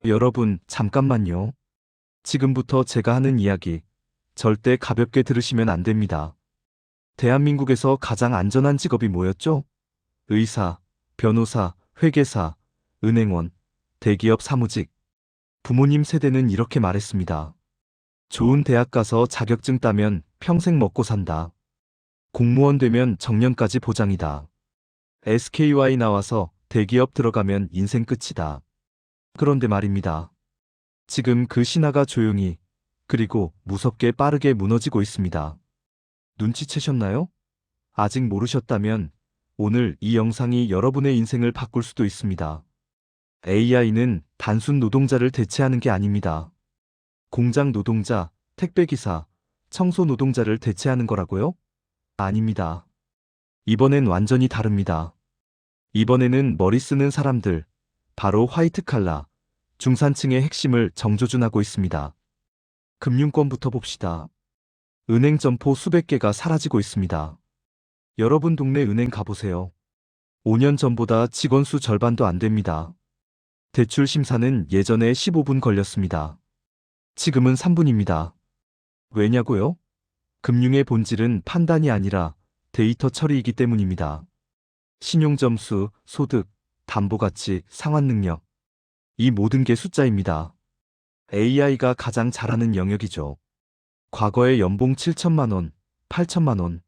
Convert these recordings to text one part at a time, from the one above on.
여러분, 잠깐만요. 지금부터 제가 하는 이야기, 절대 가볍게 들으시면 안 됩니다. 대한민국에서 가장 안전한 직업이 뭐였죠? 의사, 변호사, 회계사, 은행원, 대기업 사무직. 부모님 세대는 이렇게 말했습니다. 좋은 대학 가서 자격증 따면 평생 먹고 산다. 공무원 되면 정년까지 보장이다. SKY 나와서 대기업 들어가면 인생 끝이다. 그런데 말입니다. 지금 그 신화가 조용히, 그리고 무섭게 빠르게 무너지고 있습니다. 눈치채셨나요? 아직 모르셨다면 오늘 이 영상이 여러분의 인생을 바꿀 수도 있습니다. AI는 단순 노동자를 대체하는 게 아닙니다. 공장 노동자, 택배기사, 청소 노동자를 대체하는 거라고요? 아닙니다. 이번엔 완전히 다릅니다. 이번에는 머리 쓰는 사람들, 바로 화이트 칼라, 중산층의 핵심을 정조준하고 있습니다. 금융권부터 봅시다. 은행 점포 수백 개가 사라지고 있습니다. 여러분 동네 은행 가보세요. 5년 전보다 직원 수 절반도 안 됩니다. 대출 심사는 예전에 15분 걸렸습니다. 지금은 3분입니다. 왜냐고요? 금융의 본질은 판단이 아니라 데이터 처리이기 때문입니다. 신용점수, 소득, 담보가치, 상환 능력. 이 모든 게 숫자입니다. AI가 가장 잘하는 영역이죠. 과거에 연봉 7천만 원, 8천만 원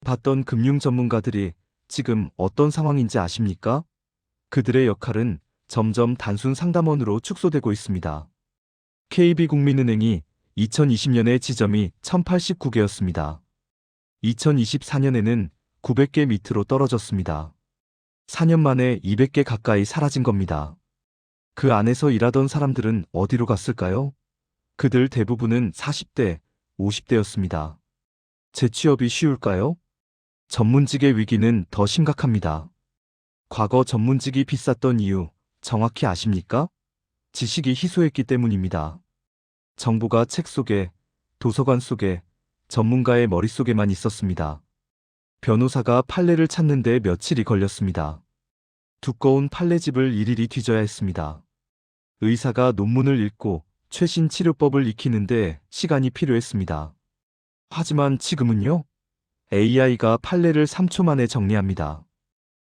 받던 금융 전문가들이 지금 어떤 상황인지 아십니까? 그들의 역할은 점점 단순 상담원으로 축소되고 있습니다. KB국민은행이 2020년의 지점이 1089개였습니다. 2024년에는 900개 밑으로 떨어졌습니다. 4년 만에 200개 가까이 사라진 겁니다. 그 안에서 일하던 사람들은 어디로 갔을까요? 그들 대부분은 40대, 50대였습니다. 재취업이 쉬울까요? 전문직의 위기는 더 심각합니다. 과거 전문직이 비쌌던 이유 정확히 아십니까? 지식이 희소했기 때문입니다. 정보가 책 속에, 도서관 속에, 전문가의 머릿속에만 있었습니다. 변호사가 판례를 찾는데 며칠이 걸렸습니다. 두꺼운 판례집을 일일이 뒤져야 했습니다. 의사가 논문을 읽고 최신 치료법을 익히는데 시간이 필요했습니다. 하지만 지금은요? AI가 판례를 3초 만에 정리합니다.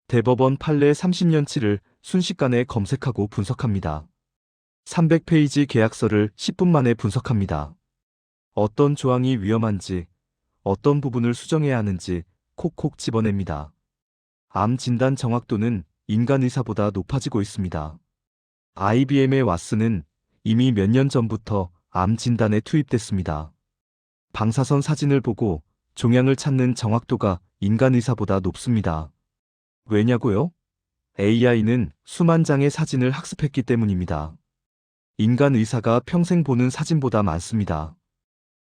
대법원 판례 30년치를 순식간에 검색하고 분석합니다. 300페이지 계약서를 10분 만에 분석합니다. 어떤 조항이 위험한지, 어떤 부분을 수정해야 하는지 콕콕 집어냅니다. 암 진단 정확도는 인간 의사보다 높아지고 있습니다. IBM의 왓슨은 이미 몇 년 전부터 암 진단에 투입됐습니다. 방사선 사진을 보고 종양을 찾는 정확도가 인간 의사보다 높습니다. 왜냐고요? AI는 수만 장의 사진을 학습했기 때문입니다. 인간 의사가 평생 보는 사진보다 많습니다.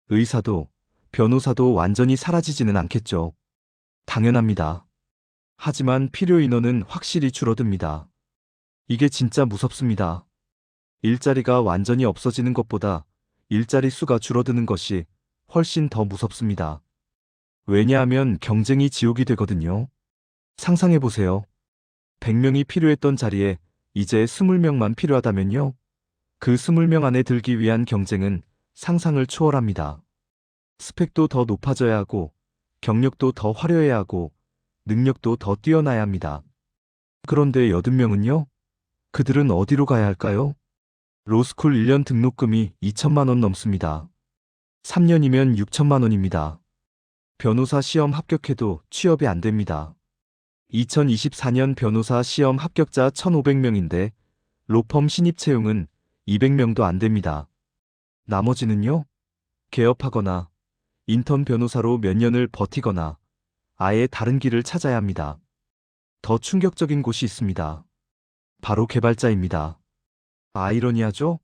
의사도, 변호사도 완전히 사라지지는 않겠죠. 당연합니다. 하지만 필요 인원은 확실히 줄어듭니다. 이게 진짜 무섭습니다. 일자리가 완전히 없어지는 것보다 일자리 수가 줄어드는 것이 훨씬 더 무섭습니다. 왜냐하면 경쟁이 지옥이 되거든요. 상상해보세요. 100명이 필요했던 자리에 이제 20명만 필요하다면요. 그 20명 안에 들기 위한 경쟁은 상상을 초월합니다. 스펙도 더 높아져야 하고, 경력도 더 화려해야 하고, 능력도 더 뛰어나야 합니다. 그런데 80명은요? 그들은 어디로 가야 할까요? 로스쿨 1년 등록금이 2천만 원 넘습니다. 3년이면 6천만 원입니다. 변호사 시험 합격해도 취업이 안 됩니다. 2024년 변호사 시험 합격자 1,500명인데 로펌 신입 채용은 200명도 안 됩니다. 나머지는요? 개업하거나 인턴 변호사로 몇 년을 버티거나 아예 다른 길을 찾아야 합니다. 더 충격적인 곳이 있습니다. 바로 개발자입니다. 아이러니하죠?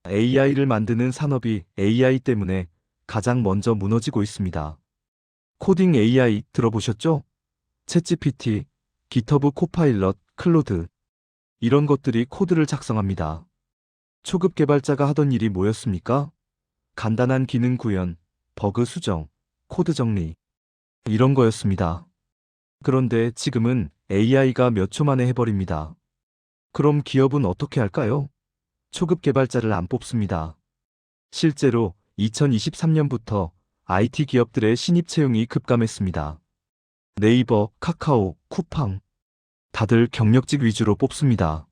AI를 만드는 산업이 AI 때문에 가장 먼저 무너지고 있습니다. 코딩 AI 들어보셨죠? 챗GPT, 기터브 코파일럿, 클로드. 이런 것들이 코드를 작성합니다. 초급 개발자가 하던 일이 뭐였습니까? 간단한 기능 구현, 버그 수정, 코드 정리. 이런 거였습니다. 그런데 지금은 AI가 몇 초 만에 해버립니다. 그럼 기업은 어떻게 할까요? 초급 개발자를 안 뽑습니다. 실제로 2023년부터 IT 기업들의 신입 채용이 급감했습니다. 네이버, 카카오, 쿠팡. 다들 경력직 위주로 뽑습니다.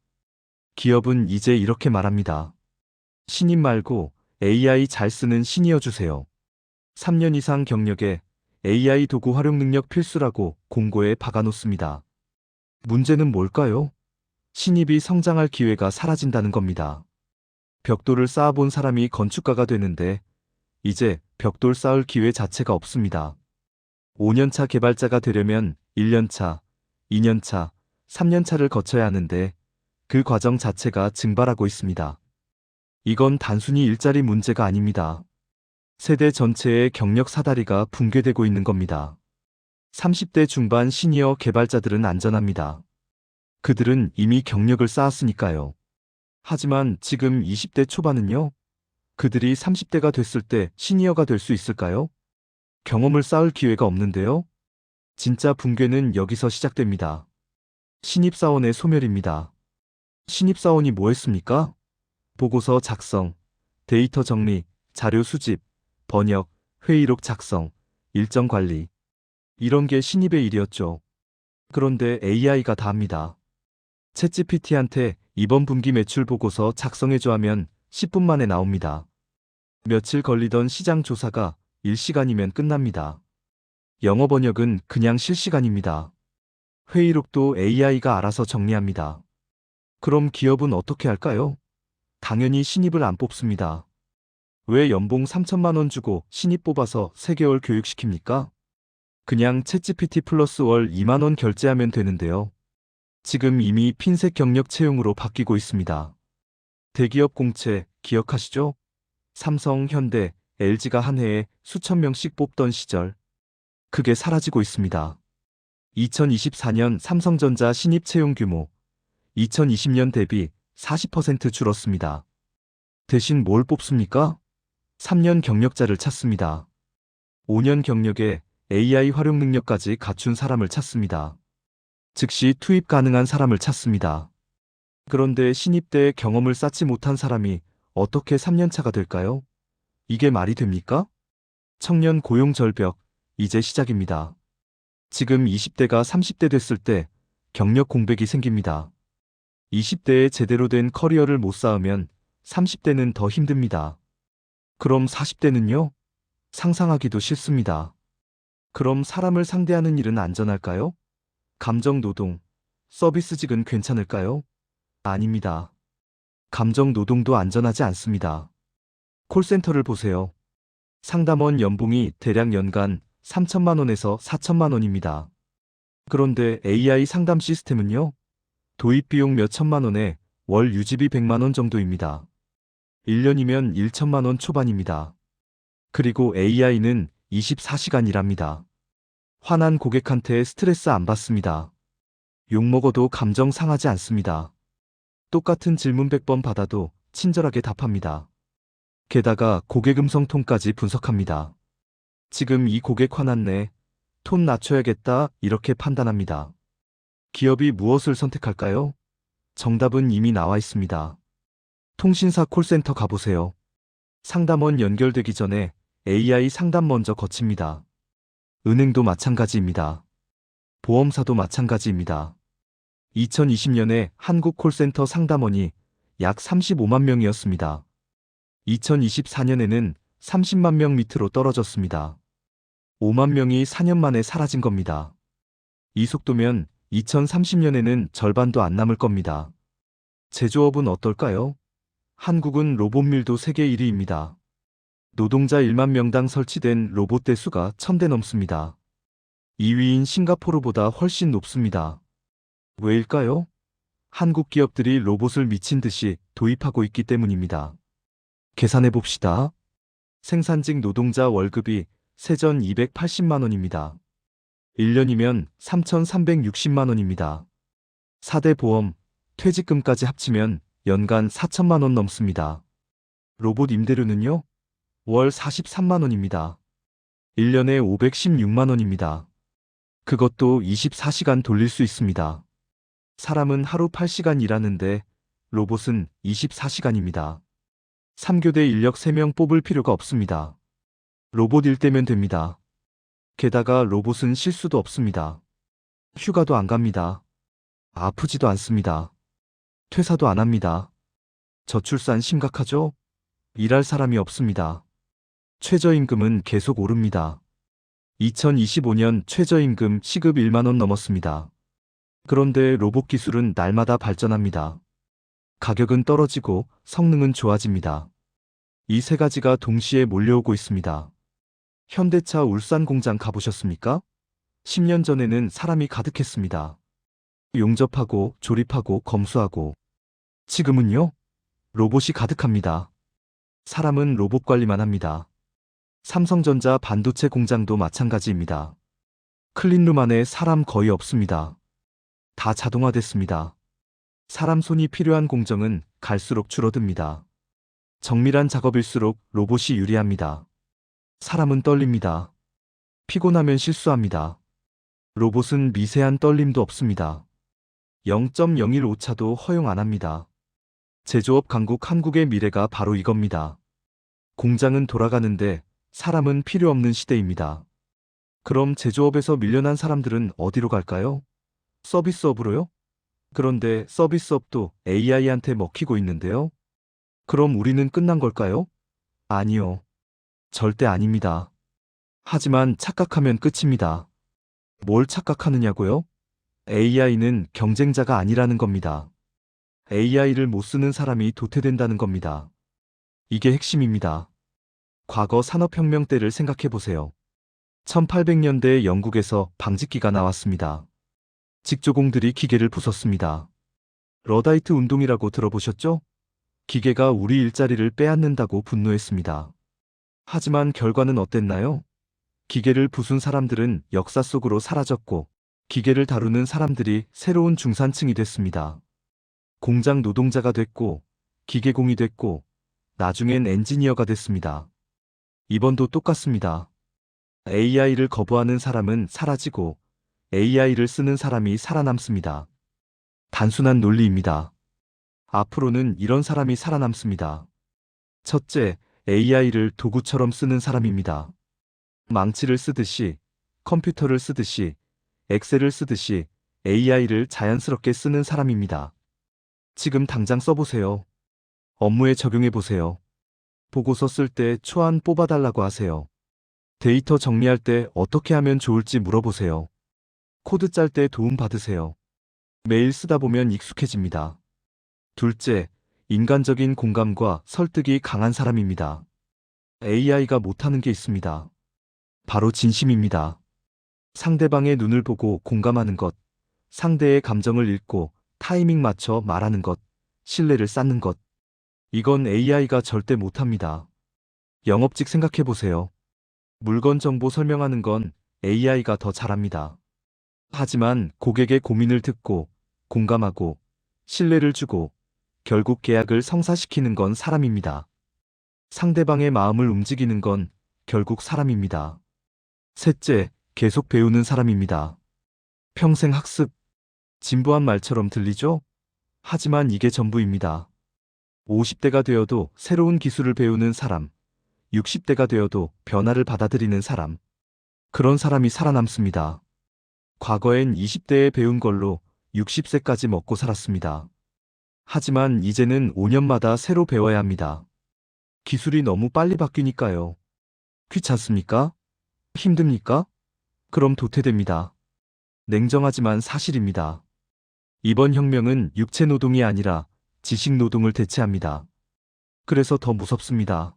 기업은 이제 이렇게 말합니다. 신입 말고 AI 잘 쓰는 시니어 주세요. 3년 이상 경력에 AI 도구 활용 능력 필수라고 공고에 박아놓습니다. 문제는 뭘까요? 신입이 성장할 기회가 사라진다는 겁니다. 벽돌을 쌓아본 사람이 건축가가 되는데 이제 벽돌 쌓을 기회 자체가 없습니다. 5년차 개발자가 되려면 1년차, 2년차, 3년차를 거쳐야 하는데 그 과정 자체가 증발하고 있습니다. 이건 단순히 일자리 문제가 아닙니다. 세대 전체의 경력 사다리가 붕괴되고 있는 겁니다. 30대 중반 시니어 개발자들은 안전합니다. 그들은 이미 경력을 쌓았으니까요. 하지만 지금 20대 초반은요? 그들이 30대가 됐을 때 시니어가 될 수 있을까요? 경험을 쌓을 기회가 없는데요? 진짜 붕괴는 여기서 시작됩니다. 신입사원의 소멸입니다. 신입사원이 뭐 했습니까? 보고서 작성, 데이터 정리, 자료 수집, 번역, 회의록 작성, 일정 관리. 이런 게 신입의 일이었죠. 그런데 AI가 다 합니다. 챗GPT한테 이번 분기 매출 보고서 작성해줘 하면 10분 만에 나옵니다. 며칠 걸리던 시장 조사가 1시간이면 끝납니다. 영어 번역은 그냥 실시간입니다. 회의록도 AI가 알아서 정리합니다. 그럼 기업은 어떻게 할까요? 당연히 신입을 안 뽑습니다. 왜 연봉 3천만 원 주고 신입 뽑아서 3개월 교육시킵니까? 그냥 챗GPT 플러스 월 2만 원 결제하면 되는데요. 지금 이미 핀셋 경력 채용으로 바뀌고 있습니다. 대기업 공채 기억하시죠? 삼성, 현대, LG가 한 해에 수천 명씩 뽑던 시절. 그게 사라지고 있습니다. 2024년 삼성전자 신입 채용 규모 2020년 대비 40% 줄었습니다. 대신 뭘 뽑습니까? 3년 경력자를 찾습니다. 5년 경력에 AI 활용 능력까지 갖춘 사람을 찾습니다. 즉시 투입 가능한 사람을 찾습니다. 그런데 신입 때 경험을 쌓지 못한 사람이 어떻게 3년차가 될까요? 이게 말이 됩니까? 청년 고용 절벽, 이제 시작입니다. 지금 20대가 30대 됐을 때 경력 공백이 생깁니다. 20대에 제대로 된 커리어를 못 쌓으면 30대는 더 힘듭니다. 그럼 40대는요? 상상하기도 싫습니다. 그럼 사람을 상대하는 일은 안전할까요? 감정 노동, 서비스직은 괜찮을까요? 아닙니다. 감정 노동도 안전하지 않습니다. 콜센터를 보세요. 상담원 연봉이 대략 연간 3천만 원에서 4천만 원입니다. 그런데 AI 상담 시스템은요? 도입 비용 몇 천만 원에 월 유지비 100만 원 정도입니다. 1년이면 1천만 원 초반입니다. 그리고 AI는 24시간 일합니다. 화난 고객한테 스트레스 안 받습니다. 욕먹어도 감정 상하지 않습니다. 똑같은 질문 100번 받아도 친절하게 답합니다. 게다가 고객 음성 톤까지 분석합니다. 지금 이 고객 화났네. 톤 낮춰야겠다. 이렇게 판단합니다. 기업이 무엇을 선택할까요? 정답은 이미 나와 있습니다. 통신사 콜센터 가보세요. 상담원 연결되기 전에 AI 상담 먼저 거칩니다. 은행도 마찬가지입니다. 보험사도 마찬가지입니다. 2020년에 한국 콜센터 상담원이 약 35만 명이었습니다. 2024년에는 30만 명 밑으로 떨어졌습니다. 5만 명이 4년 만에 사라진 겁니다. 이 속도면 2030년에는 절반도 안 남을 겁니다. 제조업은 어떨까요? 한국은 로봇밀도 세계 1위입니다. 노동자 1만 명당 설치된 로봇 대수가 1000대 넘습니다. 2위인 싱가포르보다 훨씬 높습니다. 왜일까요? 한국 기업들이 로봇을 미친 듯이 도입하고 있기 때문입니다. 계산해 봅시다. 생산직 노동자 월급이 세전 280만 원입니다. 1년이면 3,360만 원입니다. 4대 보험, 퇴직금까지 합치면 연간 4천만 원 넘습니다. 로봇 임대료는요? 월 43만 원입니다. 1년에 516만 원입니다. 그것도 24시간 돌릴 수 있습니다. 사람은 하루 8시간 일하는데 로봇은 24시간입니다. 3교대 인력 3명 뽑을 필요가 없습니다. 로봇 1대면 됩니다. 게다가 로봇은 실수도 없습니다. 휴가도 안 갑니다. 아프지도 않습니다. 퇴사도 안 합니다. 저출산 심각하죠? 일할 사람이 없습니다. 최저임금은 계속 오릅니다. 2025년 최저임금 시급 1만 원 넘었습니다. 그런데 로봇 기술은 날마다 발전합니다. 가격은 떨어지고 성능은 좋아집니다. 이 세 가지가 동시에 몰려오고 있습니다. 현대차 울산 공장 가보셨습니까? 10년 전에는 사람이 가득했습니다. 용접하고 조립하고 검수하고. 지금은요? 로봇이 가득합니다. 사람은 로봇 관리만 합니다. 삼성전자 반도체 공장도 마찬가지입니다. 클린룸 안에 사람 거의 없습니다. 다 자동화됐습니다. 사람 손이 필요한 공정은 갈수록 줄어듭니다. 정밀한 작업일수록 로봇이 유리합니다. 사람은 떨립니다. 피곤하면 실수합니다. 로봇은 미세한 떨림도 없습니다. 0.01 오차도 허용 안 합니다. 제조업 강국 한국의 미래가 바로 이겁니다. 공장은 돌아가는데 사람은 필요 없는 시대입니다. 그럼 제조업에서 밀려난 사람들은 어디로 갈까요? 서비스업으로요? 그런데 서비스업도 AI한테 먹히고 있는데요. 그럼 우리는 끝난 걸까요? 아니요. 절대 아닙니다. 하지만 착각하면 끝입니다. 뭘 착각하느냐고요? AI는 경쟁자가 아니라는 겁니다. AI를 못 쓰는 사람이 도태된다는 겁니다. 이게 핵심입니다. 과거 산업혁명 때를 생각해 보세요. 1800년대 영국에서 방직기가 나왔습니다. 직조공들이 기계를 부쉈습니다. 러다이트 운동이라고 들어보셨죠? 기계가 우리 일자리를 빼앗는다고 분노했습니다. 하지만 결과는 어땠나요? 기계를 부순 사람들은 역사 속으로 사라졌고, 기계를 다루는 사람들이 새로운 중산층이 됐습니다. 공장 노동자가 됐고, 기계공이 됐고, 나중엔 엔지니어가 됐습니다. 이번도 똑같습니다. AI를 거부하는 사람은 사라지고, AI를 쓰는 사람이 살아남습니다. 단순한 논리입니다. 앞으로는 이런 사람이 살아남습니다. 첫째, AI를 도구처럼 쓰는 사람입니다. 망치를 쓰듯이, 컴퓨터를 쓰듯이, 엑셀을 쓰듯이 AI를 자연스럽게 쓰는 사람입니다. 지금 당장 써보세요. 업무에 적용해보세요. 보고서 쓸 때 초안 뽑아달라고 하세요. 데이터 정리할 때 어떻게 하면 좋을지 물어보세요. 코드 짤 때 도움 받으세요. 매일 쓰다 보면 익숙해집니다. 둘째, 인간적인 공감과 설득이 강한 사람입니다. AI가 못하는 게 있습니다. 바로 진심입니다. 상대방의 눈을 보고 공감하는 것, 상대의 감정을 읽고 타이밍 맞춰 말하는 것, 신뢰를 쌓는 것. 이건 AI가 절대 못합니다. 영업직 생각해보세요. 물건 정보 설명하는 건 AI가 더 잘합니다. 하지만 고객의 고민을 듣고 공감하고 신뢰를 주고 결국 계약을 성사시키는 건 사람입니다. 상대방의 마음을 움직이는 건 결국 사람입니다. 셋째, 계속 배우는 사람입니다. 평생 학습. 진부한 말처럼 들리죠? 하지만 이게 전부입니다. 50대가 되어도 새로운 기술을 배우는 사람, 60대가 되어도 변화를 받아들이는 사람. 그런 사람이 살아남습니다. 과거엔 20대에 배운 걸로 60세까지 먹고 살았습니다. 하지만 이제는 5년마다 새로 배워야 합니다. 기술이 너무 빨리 바뀌니까요. 귀찮습니까? 힘듭니까? 그럼 도태됩니다. 냉정하지만 사실입니다. 이번 혁명은 육체 노동이 아니라 지식 노동을 대체합니다. 그래서 더 무섭습니다.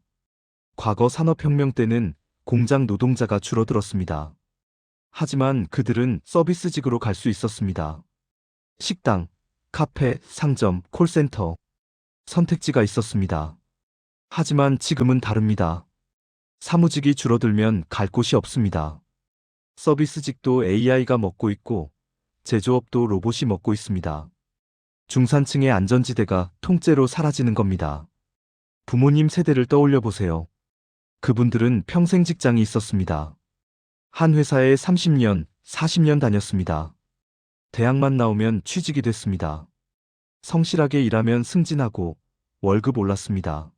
과거 산업혁명 때는 공장 노동자가 줄어들었습니다. 하지만 그들은 서비스직으로 갈 수 있었습니다. 식당, 카페, 상점, 콜센터. 선택지가 있었습니다. 하지만 지금은 다릅니다. 사무직이 줄어들면 갈 곳이 없습니다. 서비스직도 AI가 먹고 있고 제조업도 로봇이 먹고 있습니다. 중산층의 안전지대가 통째로 사라지는 겁니다. 부모님 세대를 떠올려 보세요. 그분들은 평생 직장이 있었습니다. 한 회사에 30년, 40년 다녔습니다. 대학만 나오면 취직이 됐습니다. 성실하게 일하면 승진하고 월급 올랐습니다.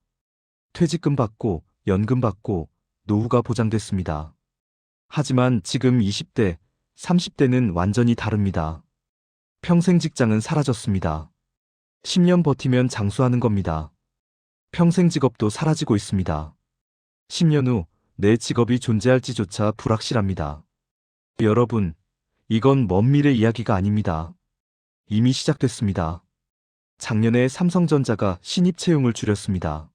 퇴직금 받고 연금 받고 노후가 보장됐습니다. 하지만 지금 20대, 30대는 완전히 다릅니다. 평생 직장은 사라졌습니다. 10년 버티면 장수하는 겁니다. 평생 직업도 사라지고 있습니다. 10년 후 내 직업이 존재할지조차 불확실합니다. 여러분, 이건 먼 미래 이야기가 아닙니다. 이미 시작됐습니다. 작년에 삼성전자가 신입 채용을 줄였습니다.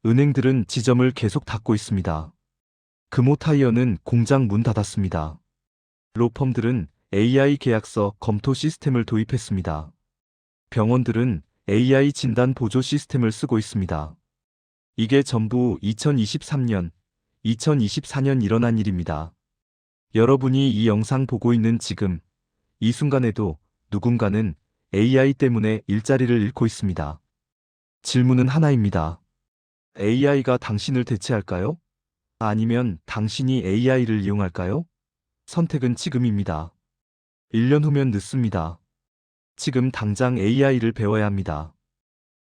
은행들은 지점을 계속 닫고 있습니다. 금호타이어는 공장 문 닫았습니다. 로펌들은 AI 계약서 검토 시스템을 도입했습니다. 병원들은 AI 진단 보조 시스템을 쓰고 있습니다. 이게 전부 2023년, 2024년 일어난 일입니다. 여러분이 이 영상 보고 있는 지금, 이 순간에도 누군가는 AI 때문에 일자리를 잃고 있습니다. 질문은 하나입니다. AI가 당신을 대체할까요? 아니면 당신이 AI를 이용할까요? 선택은 지금입니다. 1년 후면 늦습니다. 지금 당장 AI를 배워야 합니다.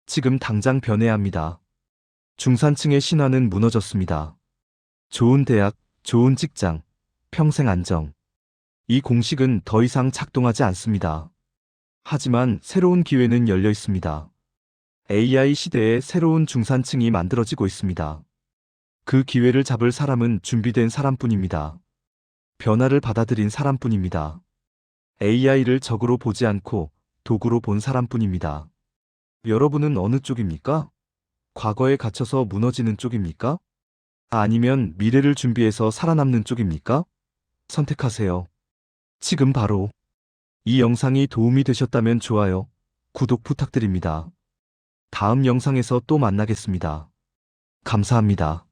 지금 당장 변해야 합니다. 중산층의 신화는 무너졌습니다. 좋은 대학, 좋은 직장, 평생 안정. 이 공식은 더 이상 작동하지 않습니다. 하지만 새로운 기회는 열려 있습니다. AI 시대에 새로운 중산층이 만들어지고 있습니다. 그 기회를 잡을 사람은 준비된 사람뿐입니다. 변화를 받아들인 사람뿐입니다. AI를 적으로 보지 않고 도구로 본 사람뿐입니다. 여러분은 어느 쪽입니까? 과거에 갇혀서 무너지는 쪽입니까? 아니면 미래를 준비해서 살아남는 쪽입니까? 선택하세요. 지금 바로. 이 영상이 도움이 되셨다면 좋아요, 구독 부탁드립니다. 다음 영상에서 또 만나겠습니다. 감사합니다.